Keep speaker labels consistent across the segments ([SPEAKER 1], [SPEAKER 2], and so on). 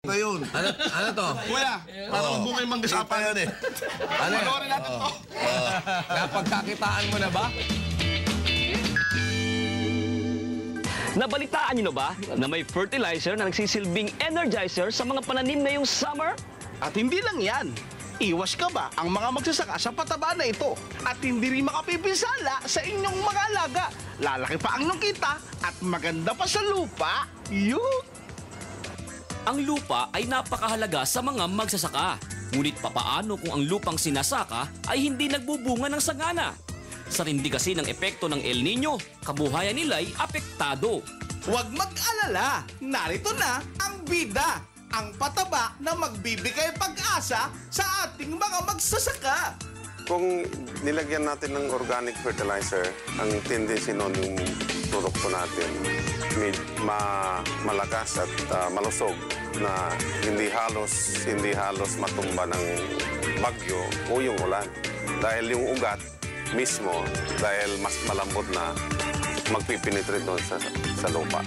[SPEAKER 1] Kita yun.
[SPEAKER 2] Ano to?
[SPEAKER 3] Kuya, parang bungay manggasapan.
[SPEAKER 1] Kita yun eh.
[SPEAKER 2] Ano?
[SPEAKER 3] Panoorin natin to.
[SPEAKER 2] Napagkakitaan mo na ba?
[SPEAKER 4] Nabalitaan niyo na ba na may fertilizer na nagsisilbing energizer sa mga pananim ngayong summer?
[SPEAKER 3] At hindi lang yan. Iwas ka ba ang mga magsasaka sa pataba na ito at hindi rin makapipinsala sa inyong mga alaga. Lalaki pa ang inyong kita at maganda pa sa lupa. Yun!
[SPEAKER 4] Ang lupa ay napakahalaga sa mga magsasaka. Ngunit papaano kung ang lupang sinasaka ay hindi nagbubunga ng sagana? Sa tindi kasi ng epekto ng El Nino, kabuhayan nila'y apektado.
[SPEAKER 3] Huwag mag-alala, narito na ang bida, ang pataba na magbibigay pag-asa sa ating mga magsasaka.
[SPEAKER 5] Kung nilagyan natin ng organic fertilizer, ang tendency nun yung produkto natin malakas at malusog na hindi halos matumba ng bagyo o yung ulan. Dahil yung ugat mismo, dahil mas malambot na magpipenetrate doon sa lupa.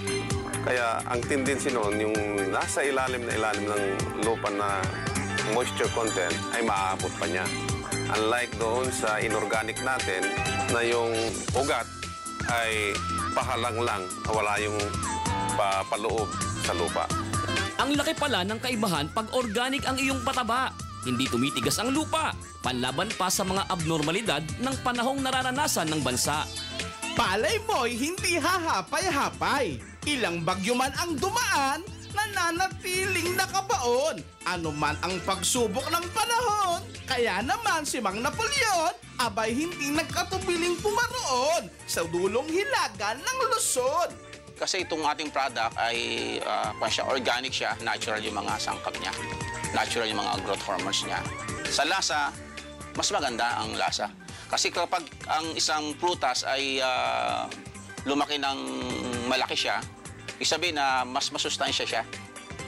[SPEAKER 5] Kaya ang tendency noon, yung nasa ilalim ng lupa na moisture content ay maaabot pa niya. Unlike doon sa inorganic natin na yung ugat ay pahalang lang, wala yung paloob sa lupa.
[SPEAKER 4] Ang laki pala ng kaibahan pag organic ang iyong pataba. Hindi tumitigas ang lupa, panlaban pa sa mga abnormalidad ng panahong nararanasan ng bansa.
[SPEAKER 3] Palay mo'y hindi hahapay-hapay. Ilang bagyo man ang dumaan, nananatiling nakabaon. Ano man ang pagsubok ng panahon. Kaya naman si Mang Napoleon, abay hindi nagkatubiling pumaroon sa dulong hilaga ng Luzon.
[SPEAKER 6] Kasi itong ating product ay organic siya, natural yung mga sangkap niya. Natural yung mga growth hormones niya. Sa lasa, mas maganda ang lasa. Kasi kapag ang isang prutas ay lumaki ng malaki siya, isabihin na mas masustansya siya.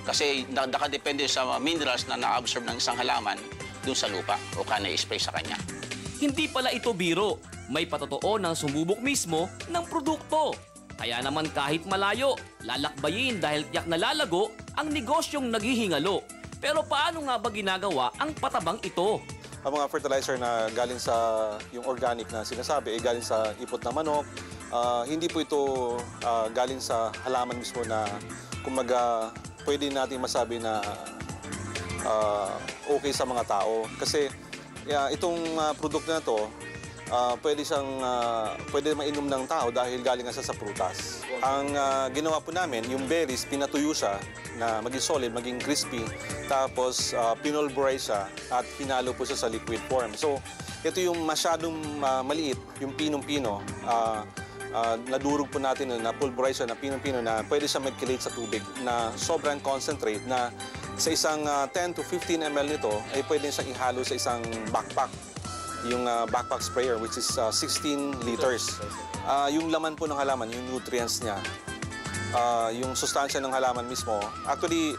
[SPEAKER 6] Kasi nakadepende sa minerals na na-absorb ng isang halaman dun sa lupa o na-spray sa kanya.
[SPEAKER 4] Hindi pala ito biro. May patotoo ng sumubok mismo ng produkto. Kaya naman kahit malayo, lalakbayin dahil tiyak na lalago ang negosyong naghihingalo. Pero paano nga ba ginagawa ang patabang ito?
[SPEAKER 7] Ang mga fertilizer na galing sa yung organic na sinasabi ay galing sa ipot ng manok. Hindi po ito galing sa halaman mismo na kumaga pwede natin masabi na okay sa mga tao. Kasi itong produkto na to, pwede mainom ng tao dahil galing sa prutas. Ang ginawa po namin, yung berries, pinatuyo siya na maging solid, maging crispy. Tapos pinulverize siya at hinalo po siya sa liquid form. So ito yung masyadong maliit, yung pinong-pino. Nadurog po natin na pulverize siya na pinong-pino na pwede siya mag-chelate sa tubig na sobrang concentrate na sa isang 10 to 15 ml nito ay pwede siyang ihalo sa isang backpack. Yung backpack sprayer which is 16 liters. Yung laman po ng halaman, yung nutrients niya, yung sustansya ng halaman mismo. Actually,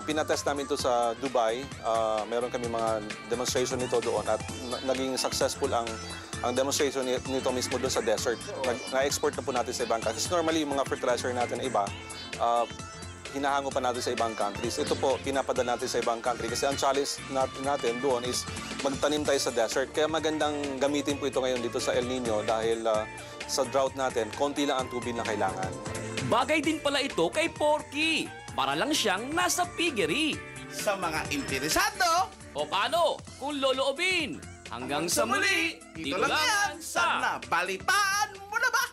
[SPEAKER 7] pinatest namin ito sa Dubai. Meron kami mga demonstration nito doon at naging successful ang demonstration nito mismo doon sa desert. Na-export na po natin sa ibang countries. Kasi normally, yung mga fertilizer natin na iba, hinahango pa natin sa ibang countries. Ito po, pinapadala natin sa ibang country. Kasi ang challenge natin doon is magtanim tayo sa desert. Kaya magandang gamitin po ito ngayon dito sa El Nino dahil sa drought natin, konti lang ang tubig na kailangan.
[SPEAKER 4] Bagay din pala ito kay Porky. Para lang siyang nasa piggery.
[SPEAKER 3] Sa mga interesado,
[SPEAKER 4] O paano kung loloobin? Hanggang sa muli,
[SPEAKER 3] dito lang yan sa Nabalitaan Mo Na Ba?